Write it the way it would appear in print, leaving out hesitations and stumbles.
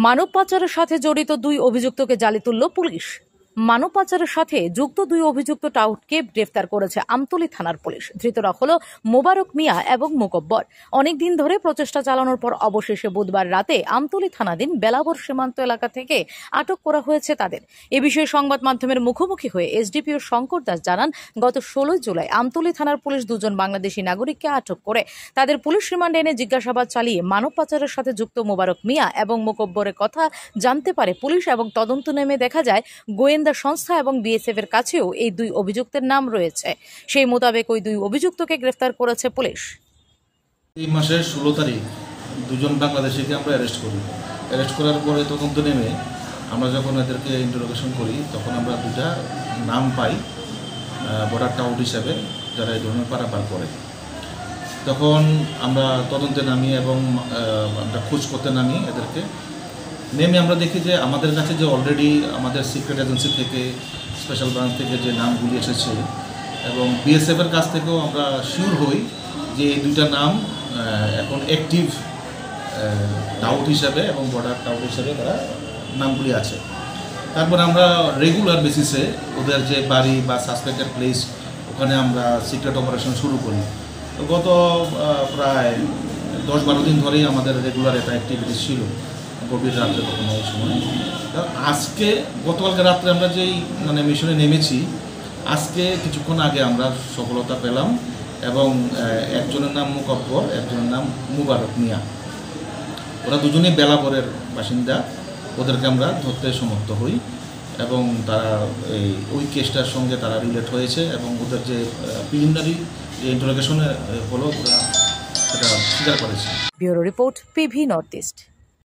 মানব পাচারের সাথে জড়িত দুই অভিযুক্তকে জালে তুলল পুলিশ। মানব পাচারের সাথে যুক্ত দুই অভিযুক্ত টাউটকে গ্রেফতার করেছে আমতলী থানার পুলিশ। ধৃতরা হল মোবারক মিয়া এবং মোকব্বর। অনেকদিন ধরে প্রচেষ্টা চালানোর পর অবশেষে বুধবার রাতে আমতলী থানাধীন বেলাবর সীমান্ত এলাকা থেকে আটক করা হয়েছে তাদের। এ বিষয়ে সংবাদ মাধ্যমের মুখোমুখি হয়ে এসডিপিও শঙ্কর দাস জানান, গত 16 জুলাই আমতলী থানার পুলিশ দুজন বাংলাদেশি নাগরিককে আটক করে তাদের পুলিশ রিমান্ডে এনে জিজ্ঞাসাবাদ চালিয়ে মানব পাচারের সাথে যুক্ত মোবারক মিয়া এবং মোকব্বরের কথা জানতে পারে পুলিশ এবং তদন্ত নেমে দেখা যায় গোয়েন্দা সংস্থা এবং বিএসএফ এর কাছেও এই দুই অভিযুক্তের নাম রয়েছে। সেই মোতাবেক ওই দুই অভিযুক্তকে গ্রেফতার করেছে পুলিশ। এই মাসের 16 তারিখ দুজন বাংলাদেশিকে আমরা অ্যারেস্ট করি। অ্যারেস্ট করার পরে তদন্ত নেমে আমরা যখন এদেরকে ইন্টারোগেশন করি তখন আমরা দুটা নাম পাই বর্ডার টাউট হিসাবে, যারা এই ধরনের পারাপার করে। তখন আমরা তদন্তে নামি এবং আমরা খোঁজ করতে নামি। এদেরকে নেমে আমরা দেখি যে আমাদের কাছে যে অলরেডি আমাদের সিক্রেট এজেন্সি থেকে, স্পেশাল ব্রাঞ্চ থেকে যে নামগুলি এসেছে এবং বিএসএফের কাছ থেকেও আমরা শিওর হই যে এই দুইটা নাম এখন অ্যাক্টিভ টাউট হিসাবে এবং বর্ডার টাউট হিসাবে তারা নামগুলি আছে। তারপর আমরা রেগুলার বেসিসে ওদের যে বাড়ি বা সাসপেক্টেড প্লেস, ওখানে আমরা সিক্রেট অপারেশন শুরু করি। তো গত প্রায় 10-12 দিন ধরেই আমাদের রেগুলার এটা অ্যাক্টিভিটিস ছিল, গভীর রাত্রে কখনো ওই সময়। আজকে গতকালকে রাত্রে আমরা যেই মিশনে নেমেছি, আজকে কিছুক্ষণ আগে আমরা সফলতা পেলাম এবং একজনের নাম মোকব্বর, একজনের নাম মোবারক মিয়া। ওরা দুজনেই বেলাবরের বাসিন্দা। ওদেরকে আমরা ধরতে সমর্থ হই এবং তারা ওই কেসটার সঙ্গে তারা রিলেট হয়েছে এবং ওদের যে প্রিলিমিনারি যে ইন্টারোগেশনে হলো ওরা সেটা স্বীকার করেছে। Bureau report, PV north east.